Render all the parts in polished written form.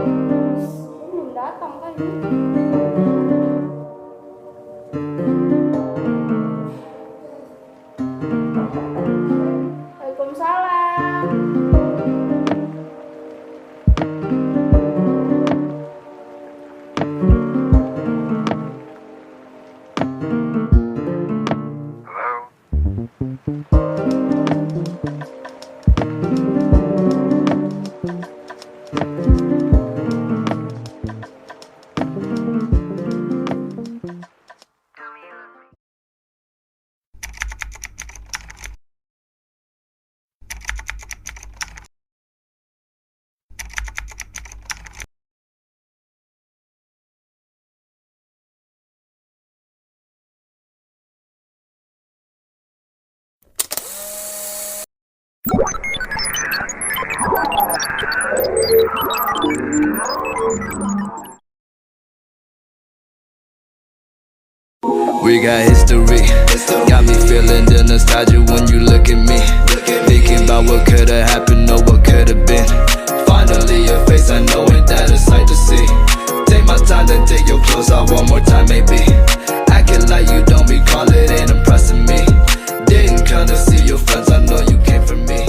Belum datang kan? Waalaikumsalam. We got history, got me feeling the nostalgia when you look at me. Thinking about what could've happened or what could've been. Finally your face, I know it, that a sight to see. Take my time, then take your clothes off one more time maybe. Acting like you don't recall it, ain't impressing me. Didn't come to see your friends, I know you came for me.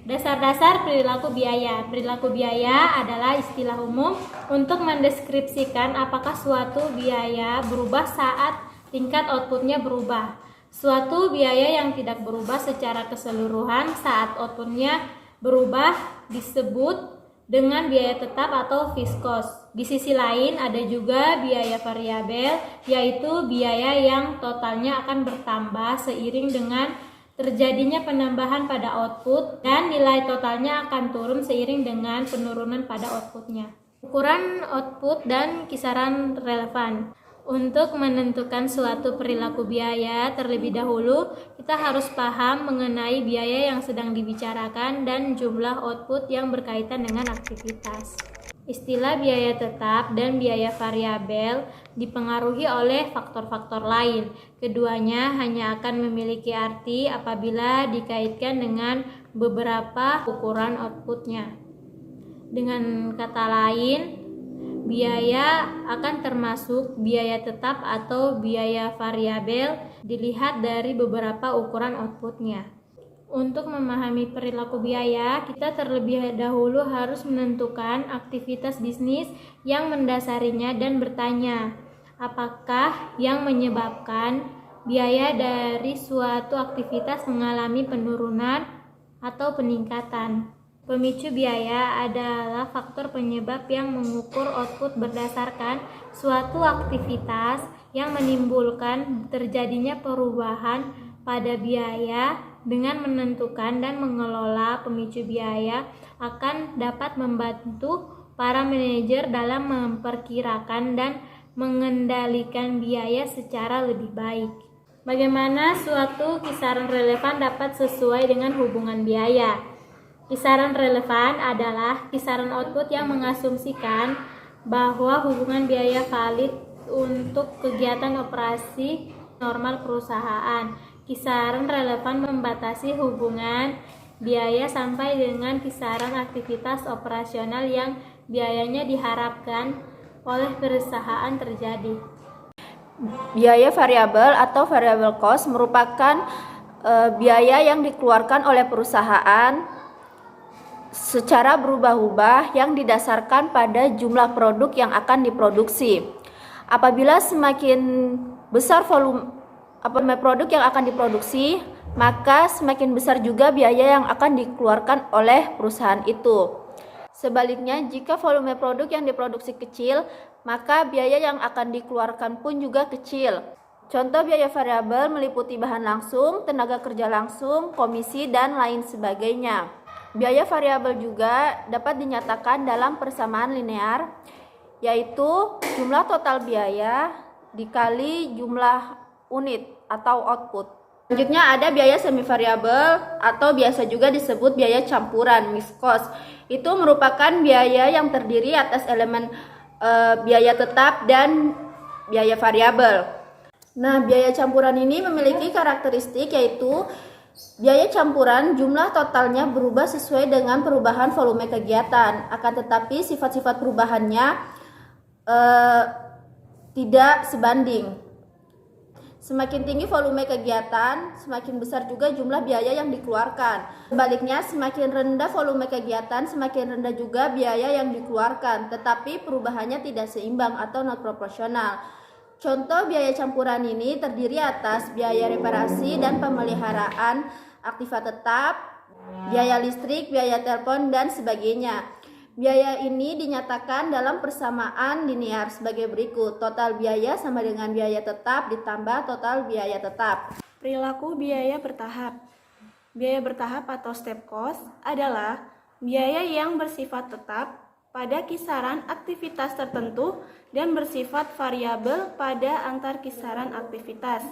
Dasar-dasar perilaku biaya. Perilaku biaya adalah istilah umum untuk mendeskripsikan apakah suatu biaya berubah saat tingkat outputnya berubah. Suatu biaya yang tidak berubah secara keseluruhan saat outputnya berubah disebut dengan biaya tetap atau fixed cost. Di sisi lain ada juga biaya variabel, yaitu biaya yang totalnya akan bertambah seiring dengan terjadinya penambahan pada output dan nilai totalnya akan turun seiring dengan penurunan pada outputnya. Ukuran output dan kisaran relevan. Untuk menentukan suatu perilaku biaya terlebih dahulu, kita harus paham mengenai biaya yang sedang dibicarakan dan jumlah output yang berkaitan dengan aktivitas. Istilah biaya tetap dan biaya variabel dipengaruhi oleh faktor-faktor lain. Keduanya hanya akan memiliki arti apabila dikaitkan dengan beberapa ukuran outputnya. Dengan kata lain, biaya akan termasuk biaya tetap atau biaya variabel dilihat dari beberapa ukuran outputnya. Untuk memahami perilaku biaya, kita terlebih dahulu harus menentukan aktivitas bisnis yang mendasarinya dan bertanya, apakah yang menyebabkan biaya dari suatu aktivitas mengalami penurunan atau peningkatan. Pemicu biaya adalah faktor penyebab yang mengukur output berdasarkan suatu aktivitas yang menimbulkan terjadinya perubahan pada biaya. Dengan menentukan dan mengelola pemicu biaya akan dapat membantu para manajer dalam memperkirakan dan mengendalikan biaya secara lebih baik. Bagaimana suatu kisaran relevan dapat sesuai dengan hubungan biaya? Kisaran relevan adalah kisaran output yang mengasumsikan bahwa hubungan biaya valid untuk kegiatan operasi normal perusahaan. Kisaran relevan membatasi hubungan biaya sampai dengan kisaran aktivitas operasional yang biayanya diharapkan oleh perusahaan terjadi. Biaya variabel atau variable cost merupakan biaya yang dikeluarkan oleh perusahaan secara berubah-ubah yang didasarkan pada jumlah produk yang akan diproduksi. Apabila semakin besar volume produk yang akan diproduksi, maka semakin besar juga biaya yang akan dikeluarkan oleh perusahaan itu. Sebaliknya, jika volume produk yang diproduksi kecil, maka biaya yang akan dikeluarkan pun juga kecil. Contoh biaya variabel meliputi bahan langsung, tenaga kerja langsung, komisi, dan lain sebagainya. Biaya variabel juga dapat dinyatakan dalam persamaan linear, yaitu jumlah total biaya dikali jumlah unit atau output. Selanjutnya ada biaya semi variabel atau biasa juga disebut biaya campuran mixed cost. Itu merupakan biaya yang terdiri atas elemen biaya tetap dan biaya variabel. Nah, biaya campuran ini memiliki karakteristik yaitu Biaya campuran jumlah totalnya berubah sesuai dengan perubahan volume kegiatan, akan tetapi sifat-sifat perubahannya tidak sebanding. Semakin tinggi volume kegiatan, semakin besar juga jumlah biaya yang dikeluarkan. Sebaliknya, semakin rendah volume kegiatan, semakin rendah juga biaya yang dikeluarkan, tetapi perubahannya tidak seimbang atau not proporsional. Contoh biaya campuran ini terdiri atas biaya reparasi dan pemeliharaan aktiva tetap, biaya listrik, biaya telepon, dan sebagainya. Biaya ini dinyatakan dalam persamaan linear sebagai berikut. Total biaya sama dengan biaya tetap ditambah total biaya tetap. Perilaku biaya bertahap. Biaya bertahap atau step cost adalah biaya yang bersifat tetap pada kisaran aktivitas tertentu dan bersifat variabel pada antar kisaran aktivitas.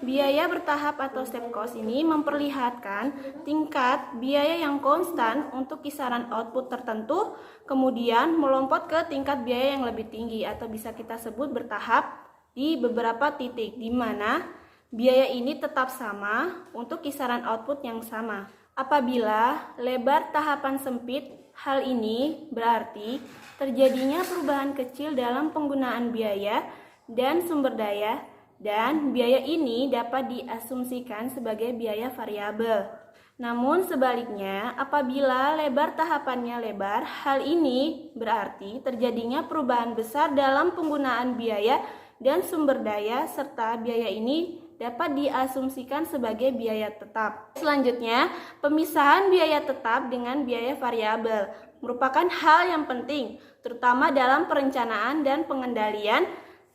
Biaya bertahap atau step cost ini memperlihatkan tingkat biaya yang konstan untuk kisaran output tertentu, kemudian melompat ke tingkat biaya yang lebih tinggi atau bisa kita sebut bertahap di beberapa titik, di mana biaya ini tetap sama untuk kisaran output yang sama. Apabila lebar tahapan sempit, hal ini berarti terjadinya perubahan kecil dalam penggunaan biaya dan sumber daya, dan biaya ini dapat diasumsikan sebagai biaya variabel. Namun sebaliknya, apabila lebar tahapannya lebar, hal ini berarti terjadinya perubahan besar dalam penggunaan biaya dan sumber daya, serta biaya ini dapat diasumsikan sebagai biaya tetap. Selanjutnya, pemisahan biaya tetap dengan biaya variabel merupakan hal yang penting, terutama dalam perencanaan dan pengendalian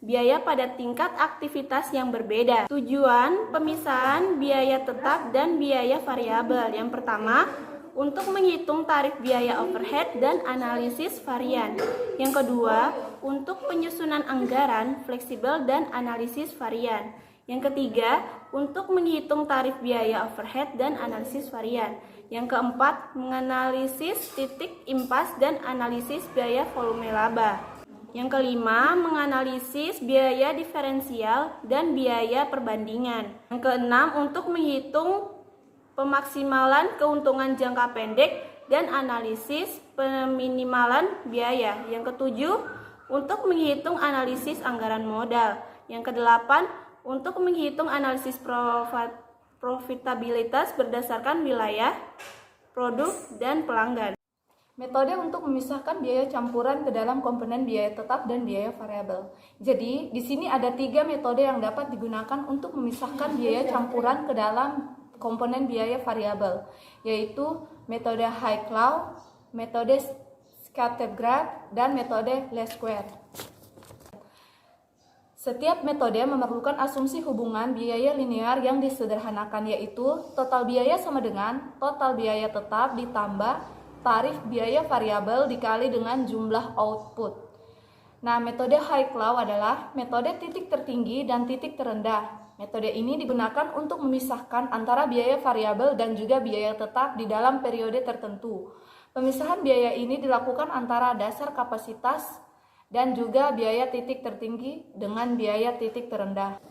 biaya pada tingkat aktivitas yang berbeda. Tujuan pemisahan biaya tetap dan biaya variabel. Yang pertama, untuk menghitung tarif biaya overhead dan analisis varian. Yang kedua, untuk penyusunan anggaran fleksibel dan analisis varian. Yang ketiga, untuk menghitung tarif biaya overhead dan analisis varian. Yang keempat, menganalisis titik impas dan analisis biaya volume laba. Yang kelima, menganalisis biaya diferensial dan biaya perbandingan. Yang keenam, untuk menghitung pemaksimalan keuntungan jangka pendek dan analisis peminimalan biaya. Yang ketujuh, untuk menghitung analisis anggaran modal. Yang kedelapan, untuk menghitung analisis profitabilitas berdasarkan wilayah, produk, dan pelanggan. Metode untuk memisahkan biaya campuran ke dalam komponen biaya tetap dan biaya variabel. Jadi, di sini ada 3 metode yang dapat digunakan untuk memisahkan biaya campuran ke dalam komponen biaya variabel, yaitu metode High-Claw, metode Scattergraph, dan metode least square. Setiap metode memerlukan asumsi hubungan biaya linear yang disederhanakan, yaitu total biaya sama dengan total biaya tetap ditambah tarif biaya variabel dikali dengan jumlah output. Nah, metode High-Claw adalah metode titik tertinggi dan titik terendah. Metode ini digunakan untuk memisahkan antara biaya variabel dan juga biaya tetap di dalam periode tertentu. Pemisahan biaya ini dilakukan antara dasar kapasitas dan juga biaya titik tertinggi dengan biaya titik terendah.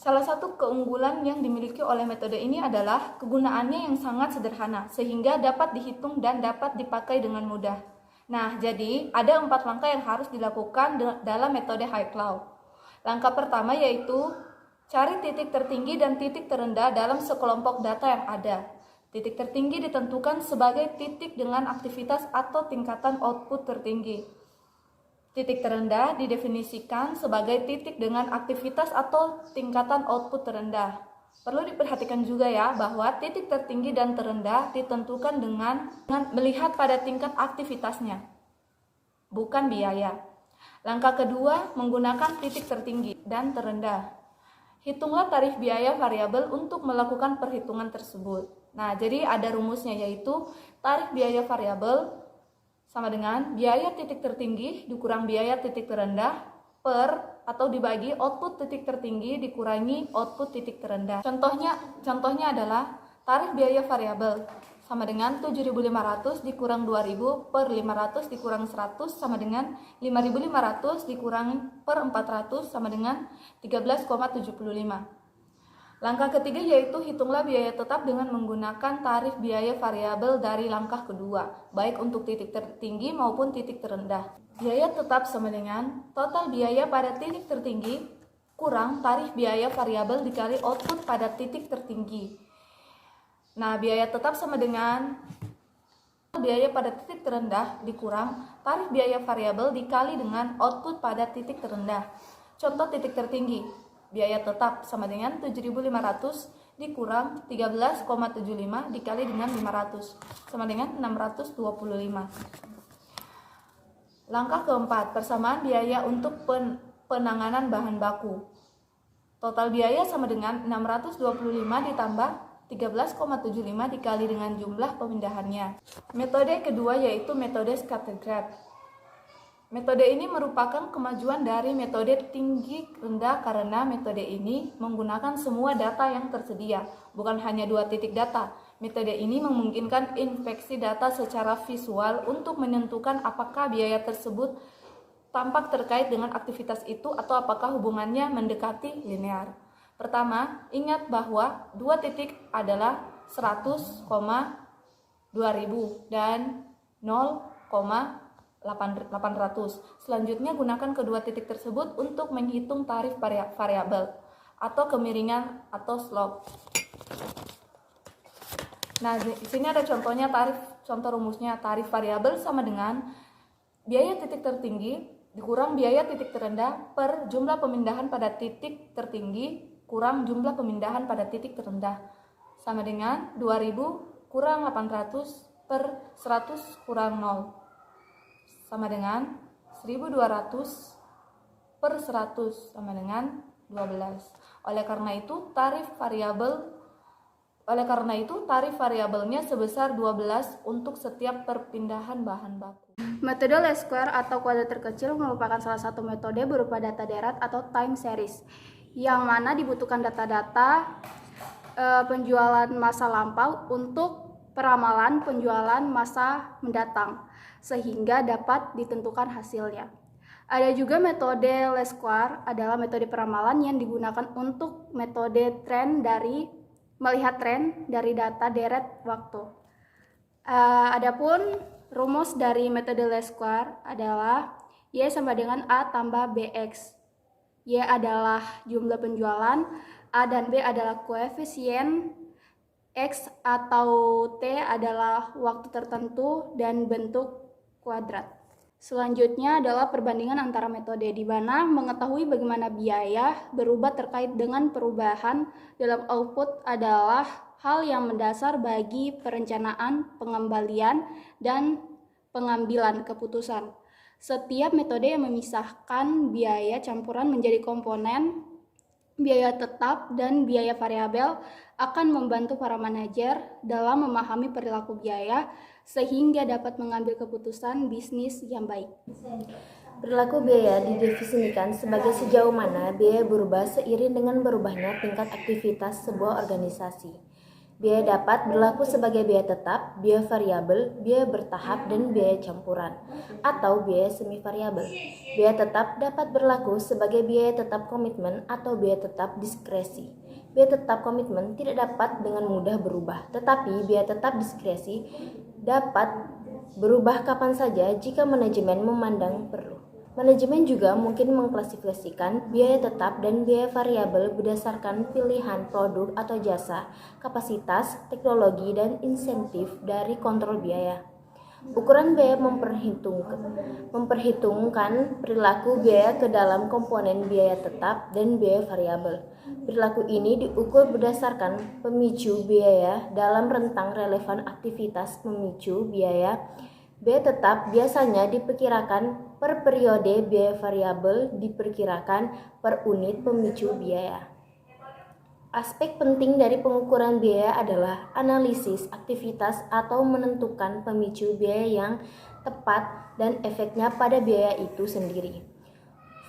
Salah satu keunggulan yang dimiliki oleh metode ini adalah kegunaannya yang sangat sederhana, sehingga dapat dihitung dan dapat dipakai dengan mudah. Nah, jadi ada 4 langkah yang harus dilakukan dalam metode High-Claw. Langkah pertama yaitu cari titik tertinggi dan titik terendah dalam sekelompok data yang ada. Titik tertinggi ditentukan sebagai titik dengan aktivitas atau tingkatan output tertinggi. Titik terendah didefinisikan sebagai titik dengan aktivitas atau tingkatan output terendah. Perlu diperhatikan juga ya bahwa titik tertinggi dan terendah ditentukan dengan melihat pada tingkat aktivitasnya, bukan biaya. Langkah kedua, menggunakan titik tertinggi dan terendah. Hitunglah tarif biaya variabel untuk melakukan perhitungan tersebut. Nah, jadi ada rumusnya, yaitu tarif biaya variabel sama dengan biaya titik tertinggi dikurang biaya titik terendah per atau dibagi output titik tertinggi dikurangi output titik terendah. Contohnya adalah tarif biaya variabel sama dengan 7.500 dikurang 2.000 per 500 dikurang 100 sama dengan 5.500 dikurangi per 400 sama dengan 13,75. Langkah ketiga yaitu hitunglah biaya tetap dengan menggunakan tarif biaya variabel dari langkah kedua, baik untuk titik tertinggi maupun titik terendah. Biaya tetap sama dengan total biaya pada titik tertinggi kurang tarif biaya variabel dikali output pada titik tertinggi. Nah, biaya tetap sama dengan biaya pada titik terendah dikurang tarif biaya variabel dikali dengan output pada titik terendah. Contoh titik tertinggi, biaya tetap sama dengan 7.500 dikurang 13,75 dikali dengan 500 sama dengan 625. Langkah keempat, persamaan biaya untuk penanganan bahan baku. Total biaya sama dengan 625 ditambah 13,75 dikali dengan jumlah pemindahannya. Metode kedua yaitu metode scatter graph. Metode ini merupakan kemajuan dari metode tinggi rendah karena metode ini menggunakan semua data yang tersedia, bukan hanya 2 titik data. Metode ini memungkinkan inspeksi data secara visual untuk menentukan apakah biaya tersebut tampak terkait dengan aktivitas itu atau apakah hubungannya mendekati linear. Pertama, ingat bahwa 2 titik adalah 100, 2000 dan 0,800. Selanjutnya gunakan kedua titik tersebut untuk menghitung tarif variabel atau kemiringan atau slope. Nah, di sini ada contohnya contoh rumusnya tarif variabel sama dengan biaya titik tertinggi dikurang biaya titik terendah per jumlah pemindahan pada titik tertinggi kurang jumlah pemindahan pada titik terendah sama dengan 2000 kurang 800 per 100 kurang 0 sama dengan 1200 per 100 sama dengan 12. Oleh karena itu tarif variabelnya sebesar 12 untuk setiap perpindahan bahan baku. Metode least square atau kuadrat terkecil merupakan salah satu metode berupa data darat atau time series, yang mana dibutuhkan data-data penjualan masa lampau untuk peramalan penjualan masa mendatang, sehingga dapat ditentukan hasilnya. Ada juga metode least square adalah metode peramalan yang digunakan untuk metode melihat tren dari data deret waktu. Adapun rumus dari metode least square adalah Y sama dengan A tambah BX. Y adalah jumlah penjualan, A dan B adalah koefisien, X atau T adalah waktu tertentu, dan bentuk kuadrat. Selanjutnya adalah perbandingan antara metode, di mana mengetahui bagaimana biaya berubah terkait dengan perubahan dalam output adalah hal yang mendasar bagi perencanaan, pengembalian, dan pengambilan keputusan. Setiap metode yang memisahkan biaya campuran menjadi komponen, biaya tetap, dan biaya variabel akan membantu para manajer dalam memahami perilaku biaya sehingga dapat mengambil keputusan bisnis yang baik. Perilaku biaya didefinisikan sebagai sejauh mana biaya berubah seiring dengan berubahnya tingkat aktivitas sebuah organisasi. Biaya dapat berlaku sebagai biaya tetap, biaya variabel, biaya bertahap, dan biaya campuran, atau biaya semi variabel. Biaya tetap dapat berlaku sebagai biaya tetap komitmen atau biaya tetap diskresi. Biaya tetap komitmen tidak dapat dengan mudah berubah, tetapi biaya tetap diskresi dapat berubah kapan saja jika manajemen memandang perlu. Manajemen juga mungkin mengklasifikasikan biaya tetap dan biaya variabel berdasarkan pilihan produk atau jasa, kapasitas, teknologi, dan insentif dari kontrol biaya. Ukuran biaya memperhitungkan perilaku biaya ke dalam komponen biaya tetap dan biaya variabel. Perilaku ini diukur berdasarkan pemicu biaya dalam rentang relevan aktivitas pemicu biaya. Biaya tetap biasanya diperkirakan per periode, biaya variabel diperkirakan per unit pemicu biaya. Aspek penting dari pengukuran biaya adalah analisis aktivitas atau menentukan pemicu biaya yang tepat dan efeknya pada biaya itu sendiri.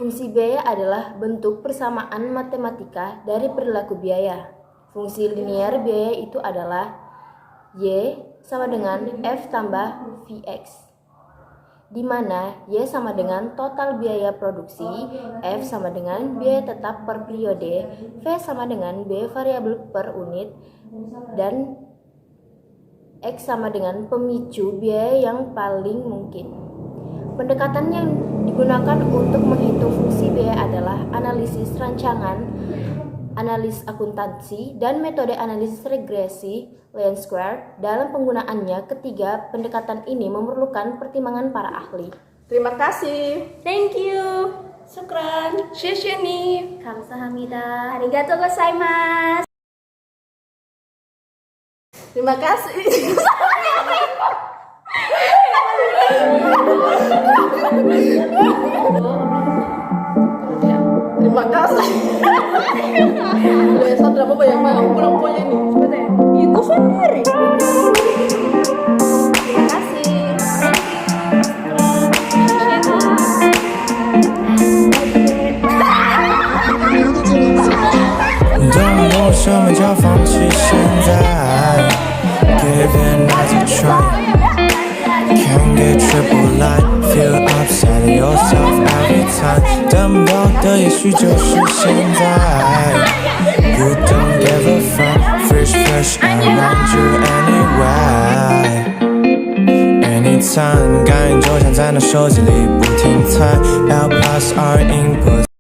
Fungsi biaya adalah bentuk persamaan matematika dari perilaku biaya. Fungsi linear biaya itu adalah Y sama dengan F tambah Vx. di mana Y sama dengan total biaya produksi, F sama dengan biaya tetap per periode, V sama dengan biaya variabel per unit, dan X sama dengan pemicu biaya yang paling mungkin. Pendekatan yang digunakan untuk menghitung fungsi biaya adalah analisis rancangan, analisis akuntansi, dan metode analisis regresi least square. Dalam penggunaannya, ketiga pendekatan ini memerlukan pertimbangan para ahli. Terima kasih. Thank you. Syukran. Shishini. Kamsahamnida. Arigatou gozaimasu. Terima kasih. Terima kasih. Udah sadar apa yang mau pulang ponya ini? Sebentar. Itu sendiri. Terima kasih.什么叫放弃现在 Give in as a try Can't get triple line Feel upset at yourself every time 等不到的也许就是现在 You don't give a fuck Fresh around you anyway Anytime 感应就像在那手机里不停猜 L plus R input